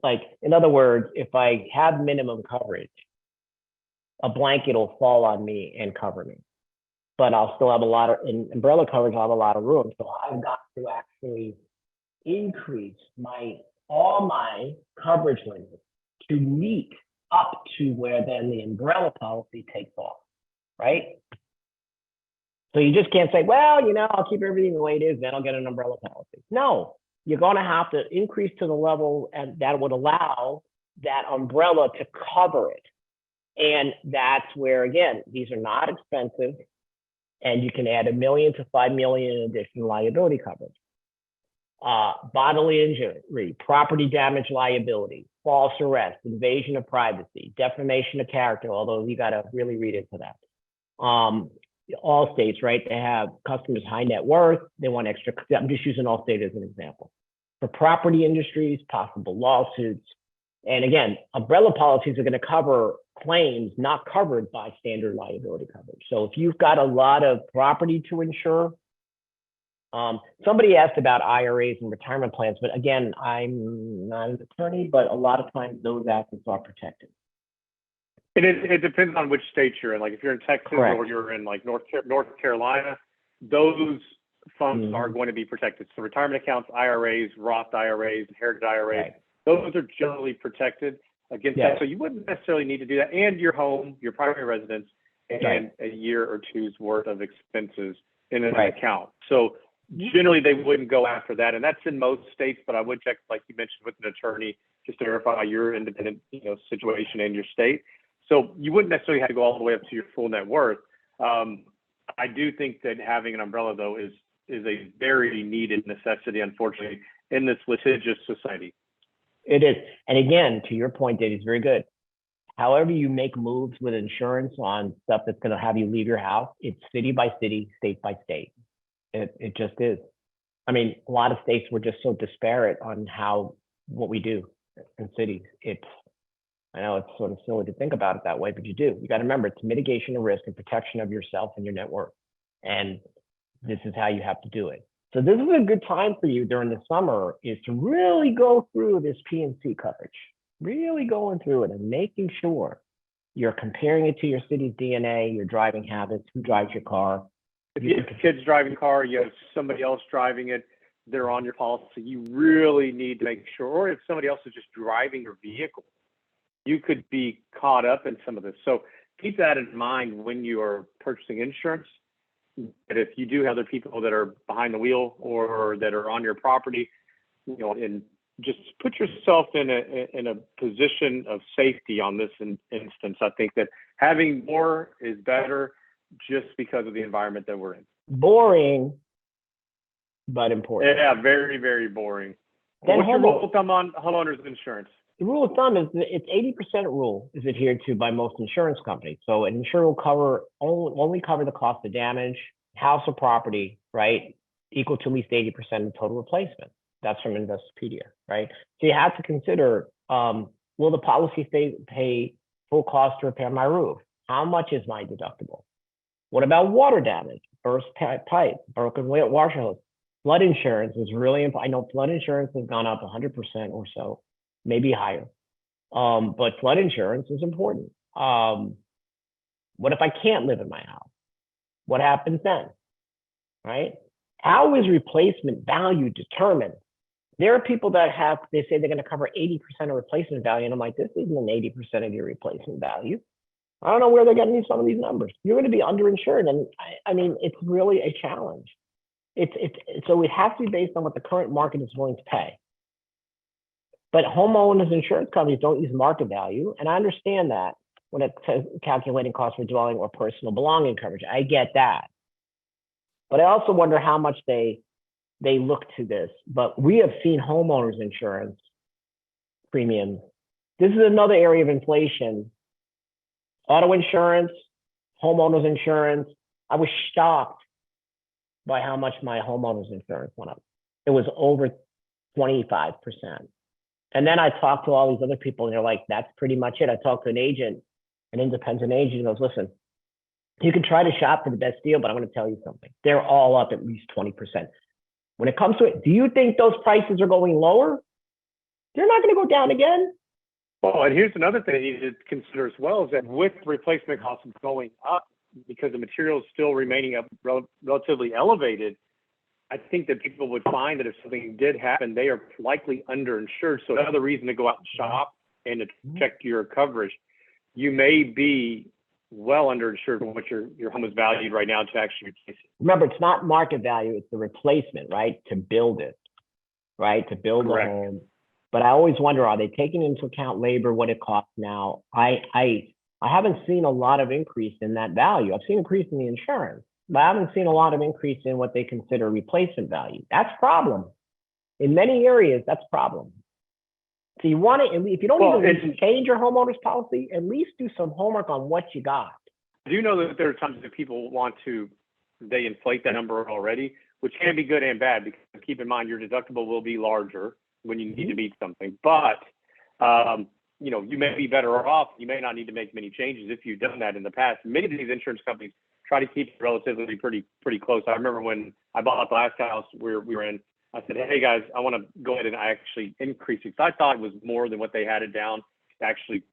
Speaker 2: Like, in other words, if I have minimum coverage, a blanket will fall on me and cover me. But I'll still have in umbrella coverage, I'll have a lot of room. So I've got to actually increase all my coverage limits to meet up to where then the umbrella policy takes off, right? So you just can't say, well, I'll keep everything the way it is, then I'll get an umbrella policy. No, you're going to have to increase to the level and that would allow that umbrella to cover it. And that's where, again, these are not expensive and you can add $1 million to $5 million in additional liability coverage. Bodily injury, property damage liability, false arrest, invasion of privacy, defamation of character, although you got to really read into that. All states, right? They have customers high net worth. They want extra. I'm just using Allstate as an example. For property industries, possible lawsuits. And again, umbrella policies are going to cover claims not covered by standard liability coverage. So if you've got a lot of property to insure, somebody asked about IRAs and retirement plans, but again, I'm not an attorney, but a lot of times those assets are protected.
Speaker 1: And it depends on which state you're in. Like if you're in Texas or you're in like North Carolina, those funds are going to be protected. So retirement accounts, IRAs, Roth IRAs, inherited IRAs, those are generally protected. against
Speaker 2: Yeah.
Speaker 1: that. So you wouldn't necessarily need to do that. And your home, your primary residence, and
Speaker 2: Right.
Speaker 1: a year or two's worth of expenses in an
Speaker 2: Right.
Speaker 1: account. So generally they wouldn't go after that. And that's in most states, but I would check, like you mentioned, with an attorney just to verify your independent, situation in your state. So you wouldn't necessarily have to go all the way up to your full net worth. I do think that having an umbrella, though, is a very needed necessity, unfortunately, in this litigious society.
Speaker 2: It is. And again, to your point, Dave, it's very good. However you make moves with insurance on stuff that's going to have you leave your house, it's city by city, state by state. It just is. I mean, a lot of states were just so disparate on what we do in cities. I know it's sort of silly to think about it that way, but you do. You got to remember, it's mitigation of risk and protection of yourself and your net worth. And this is how you have to do it. So this is a good time for you during the summer, is to really go through this P&C coverage, really going through it and making sure you're comparing it to your city's DNA, your driving habits, who drives your car.
Speaker 1: If you have kids driving a car, you have somebody else driving it, they're on your policy. You really need to make sure, or if somebody else is just driving your vehicle, you could be caught up in some of this. So keep that in mind when you are purchasing insurance. That if you do have other people that are behind the wheel or that are on your property, and just put yourself in a position of safety on this instance. I think that having more is better just because of the environment that we're in.
Speaker 2: Boring, but important.
Speaker 1: Yeah, very, very boring.
Speaker 2: Then
Speaker 1: What's your rule of thumb on homeowners insurance?
Speaker 2: The rule of thumb is that it's 80% rule is adhered to by most insurance companies. So an insurer will only cover the cost of damage, house or property, right, equal to at least 80% of total replacement. That's from Investopedia, right? So you have to consider, will the policy pay full cost to repair my roof? How much is my deductible? What about water damage, burst pipe, broken washer hose? Flood insurance is really important. I know flood insurance has gone up 100% or so, maybe higher. But flood insurance is important. What if I can't live in my house? What happens then, right? How is replacement value determined? There are people that they say they're going to cover 80% of replacement value. And I'm like, this isn't an 80% of your replacement value. I don't know where they're getting some of these numbers. You're going to be underinsured. And I mean, it's really a challenge. So it has to be based on what the current market is willing to pay. But homeowners insurance companies don't use market value. And I understand that when it says calculating cost for dwelling or personal belonging coverage. I get that. But I also wonder how much they look to this. But we have seen homeowners insurance premiums. This is another area of inflation. Auto insurance, homeowners insurance. I was shocked by how much my homeowners insurance went up. It was over 25%. And then I talked to all these other people and they're like, that's pretty much it. I talked to an agent, an independent agent, who goes, listen, you can try to shop for the best deal, but I'm going to tell you something. They're all up at least 20%. When it comes to it, do you think those prices are going lower? They're not going to go down again.
Speaker 1: Well, and here's another thing you need to consider as well, is that with replacement costs going up because the material is still remaining up relatively elevated, I think that people would find that if something did happen, they are likely underinsured. So another reason to go out and shop and to check your coverage. You may be well underinsured from what your home is valued right now to actually replace it.
Speaker 2: Remember, it's not market value, it's the replacement, right? To build it, right? To build a home. But I always wonder, are they taking into account labor, what it costs now? I haven't seen a lot of increase in that value. I've seen increase in the insurance, but I haven't seen a lot of increase in what they consider replacement value. That's a problem. In many areas, that's a problem. So you want to, if you don't even change your homeowner's policy, at least do some homework on what you got.
Speaker 1: I do know that there are times that people they inflate that number already, which can be good and bad, because keep in mind your deductible will be larger when you need to meet something. But, you may be better off. You may not need to make many changes if you've done that in the past. Many of these insurance companies try to keep it relatively pretty close. I remember when I bought the last house we were in, I said, hey guys, I want to go ahead and actually increase it. So I thought it was more than what they had it down to actually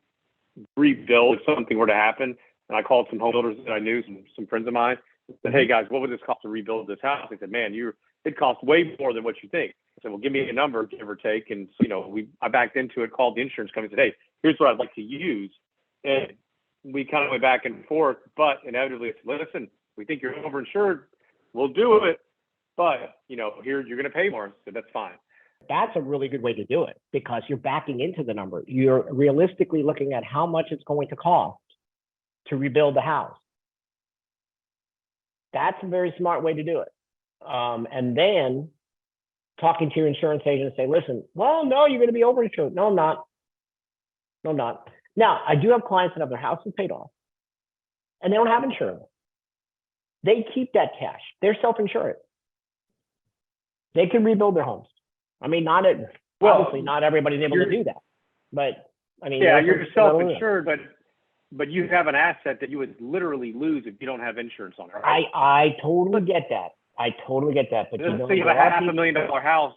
Speaker 1: rebuild if something were to happen. And I called some home builders that I knew, some friends of mine, said, hey guys, what would this cost to rebuild this house? They said, man, you're it costs way more than what you think. I said, well, give me a number, give or take. And, I backed into it, called the insurance company, and said, hey, here's what I'd like to use. And we kind of went back and forth, but inevitably, listen, we think you're overinsured. We'll do it. But, here you're going to pay more. So that's fine.
Speaker 2: That's a really good way to do it because you're backing into the number. You're realistically looking at how much it's going to cost to rebuild the house. That's a very smart way to do it. And then talking to your insurance agent and say, listen, well, no, you're going to be overinsured. No, I'm not. No, I'm not. Now, I do have clients that have their houses paid off and they don't have insurance. They keep that cash. They're self-insured. They can rebuild their homes. I mean, obviously not everybody's able to do that, but I mean,
Speaker 1: you're self-insured, but you have an asset that you would literally lose if you don't have insurance on it. Right?
Speaker 2: I totally get that. But
Speaker 1: let's say you have a $500,000 house.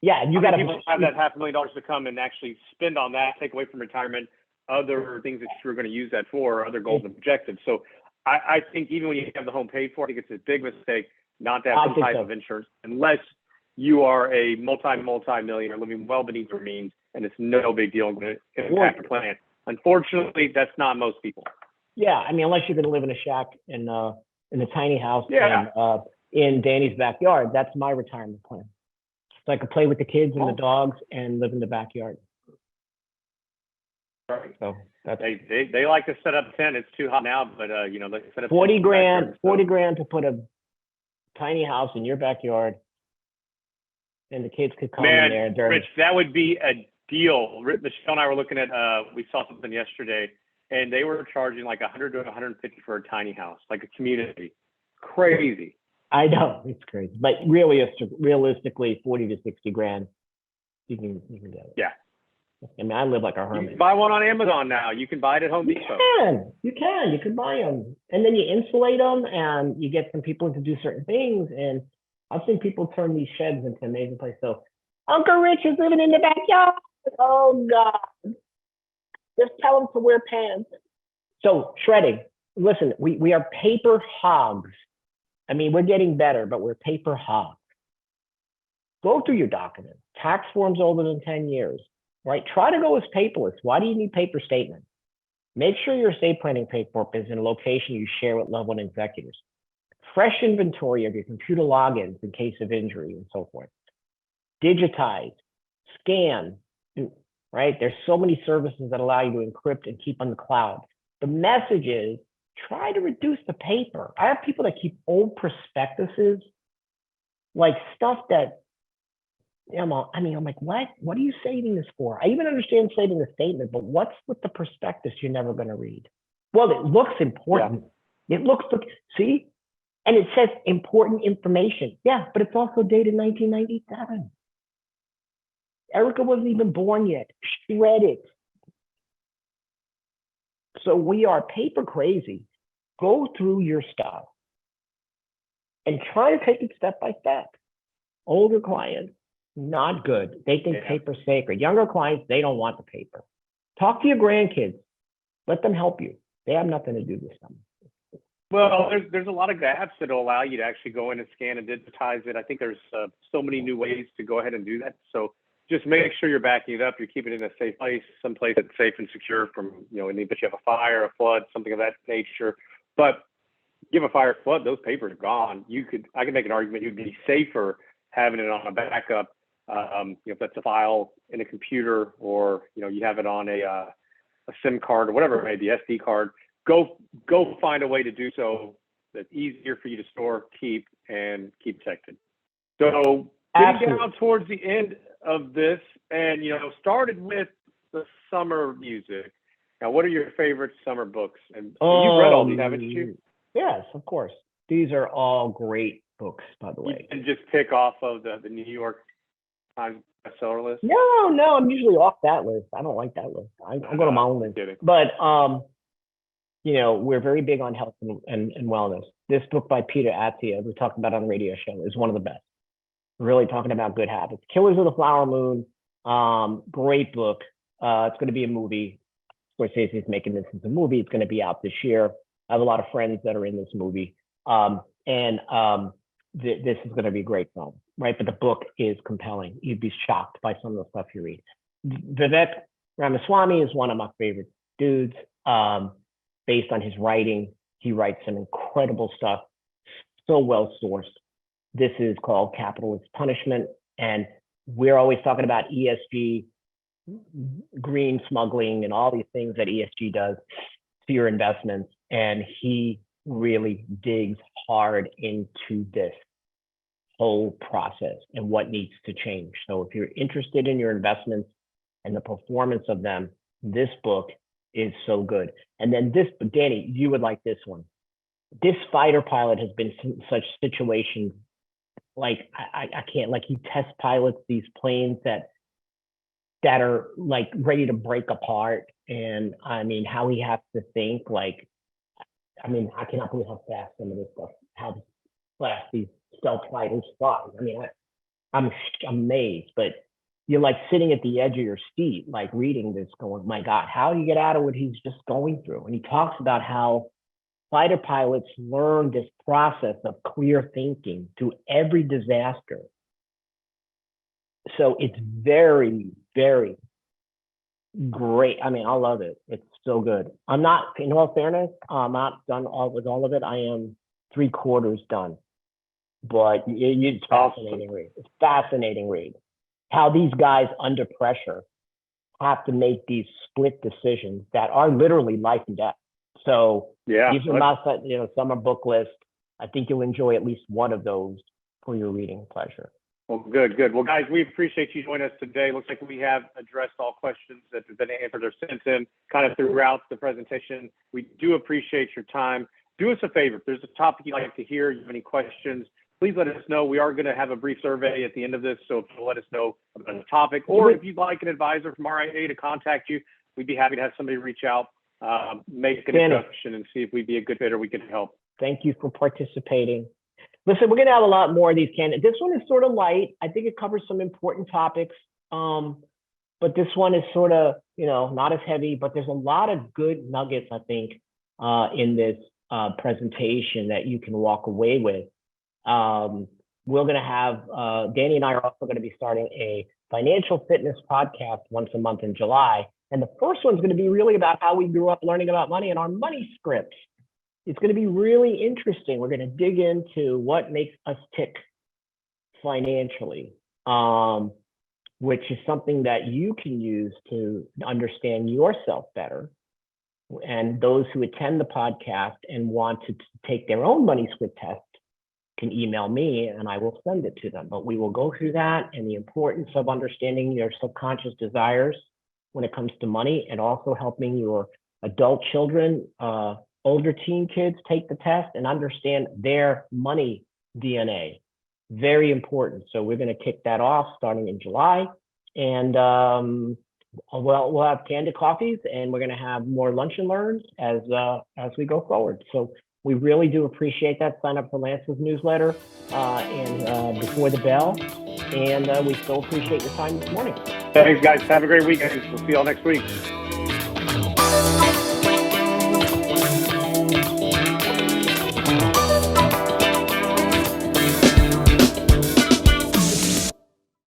Speaker 2: Yeah, and you got to
Speaker 1: have that $500,000 to come and actually spend on that, take away from retirement, other things that you're going to use that for, other goals and objectives. So I think even when you have the home paid for, I think it's a big mistake not to have some type of insurance unless you are a multi-millionaire living well beneath your means, and it's no big deal and going to impact your plan. Unfortunately, that's not most people.
Speaker 2: Yeah, I mean, unless you're going to live in a shack in a tiny house in Danny's backyard, that's my retirement plan. So I could play with the kids and the dogs and live in the backyard.
Speaker 1: Right.
Speaker 2: So that's
Speaker 1: they like to set up a tent. It's too hot now, but they set up
Speaker 2: $40,000 to put a tiny house in your backyard. And the kids could come in there. During...
Speaker 1: Rich, that would be a deal. Michelle and I were looking at, we saw something yesterday, and they were charging like $100 to $150 for a tiny house, like a community. Crazy.
Speaker 2: I know, it's crazy. But realistically, 40 to 60 grand, you can get it.
Speaker 1: Yeah.
Speaker 2: I mean, I live like a hermit.
Speaker 1: You can buy one on Amazon now. You can buy it at Home Depot.
Speaker 2: You can buy them. And then you insulate them, and you get some people to do certain things, and I've seen people turn these sheds into amazing places. So Uncle Rich is living in the backyard. Oh God. Just tell him to wear pants. So shredding. Listen, we are paper hogs. I mean, we're getting better, but we're paper hogs. Go through your documents. Tax forms older than 10 years, right? Try to go as paperless. Why do you need paper statements? Make sure your estate planning paperwork is in a location you share with loved one executors. Fresh inventory of your computer logins in case of injury and so forth. Digitize, scan, right? There's so many services that allow you to encrypt and keep on the cloud. The message is try to reduce the paper. I have people that keep old prospectuses, like stuff that, I'm like, what are you saving this for? I even understand saving the statement, but what's with the prospectus you're never going to read? Well, it looks important. Yeah. See? And it says important information. Yeah, but it's also dated 1997. Erica wasn't even born yet. Shred it. So we are paper crazy. Go through your stuff and try to take it step by step. Older clients, not good. They think paper's sacred. Younger clients, they don't want the paper. Talk to your grandkids. Let them help you. They have nothing to do with them.
Speaker 1: Well, there's a lot of apps that will allow you to actually go in and scan and digitize it. I think there's so many new ways to go ahead and do that. So just make sure you're backing it up. You're keeping it in a safe place, someplace that's safe and secure from, but you have a fire, a flood, something of that nature. But give a fire, flood, those papers are gone. I can make an argument you'd be safer having it on a backup. If that's a file in a computer or, you have it on a SIM card or whatever it may be, SD card. Go find a way to do so that's easier for you to store, keep protected. So getting down towards the end of this, and started with the summer music. Now, what are your favorite summer books? And you've read all these, haven't you?
Speaker 2: Yes, of course. These are all great books, by the way.
Speaker 1: And just pick off of the New York Times bestseller list.
Speaker 2: No, I'm usually off that list. I don't like that list. I go to my own list. But we're very big on health and wellness. This book by Peter Attia, we talked about on the radio show, is one of the best. Really talking about good habits. Killers of the Flower Moon, great book. It's going to be a movie. Scorsese's making this as a movie. It's going to be out this year. I have a lot of friends that are in this movie. this is going to be a great film, right? But the book is compelling. You'd be shocked by some of the stuff you read. Vivek Ramaswamy is one of my favorite dudes. Based on his writing, he writes some incredible stuff, so well sourced. This is called Capitalist Punishment, and we're always talking about ESG, green smuggling, and all these things that ESG does to your investments. And he really digs hard into this whole process and what needs to change. So if you're interested in your investments and the performance of them, this book is so good. And then this, Danny, you would like this one. This fighter pilot has been in such situations, like I can't, like he test pilots these planes that are like ready to break apart. And I mean, how he has to think, like, I mean, I cannot believe how fast some of this stuff, how fast these stealth fighters fly. I mean, I'm amazed, but you're like sitting at the edge of your seat, like reading this going, my God, how do you get out of what he's just going through? And he talks about how fighter pilots learn this process of clear thinking through every disaster. So it's very, very great. I mean, I love it. It's so good. I'm not, in all fairness, I'm not done with all of it. I am 3/4 done, but it's fascinating read. It's fascinating read. How these guys under pressure have to make these split decisions that are literally life and death. So
Speaker 1: yeah,
Speaker 2: these are not, summer book list. I think you'll enjoy at least one of those for your reading pleasure.
Speaker 1: Well, good. Well, guys, we appreciate you joining us today. Looks like we have addressed all questions that have been answered or sent in kind of throughout the presentation. We do appreciate your time. Do us a favor. If there's a topic you'd like to hear, you have any questions, please let us know. We are going to have a brief survey at the end of this, so if you'll let us know about the topic, or if you'd like an advisor from RIA to contact you, we'd be happy to have somebody reach out, make an introduction, and see if we'd be a good fit or we could help.
Speaker 2: Thank you for participating. Listen, we're going to have a lot more of these candidates. This one is sort of light. I think it covers some important topics, but this one is sort of, not as heavy, but there's a lot of good nuggets, I think, in this presentation that you can walk away with. We're going to have, Danny and I are also going to be starting a financial fitness podcast once a month in July. And the first one's going to be really about how we grew up learning about money and our money scripts. It's going to be really interesting. We're going to dig into what makes us tick financially, which is something that you can use to understand yourself better. And those who attend the podcast and want to take their own money script test can email me and I will send it to them. But we will go through that and the importance of understanding your subconscious desires when it comes to money, and also helping your adult children, older teen kids take the test and understand their money DNA. Very important. So we're going to kick that off starting in July. And we'll have candid coffees, and we're going to have more lunch and learns as we go forward. So we really do appreciate that. Sign up for Lance's newsletter and before the bell. And we still appreciate your time this morning.
Speaker 1: Thanks, guys. Have a great weekend. We'll see y'all next week.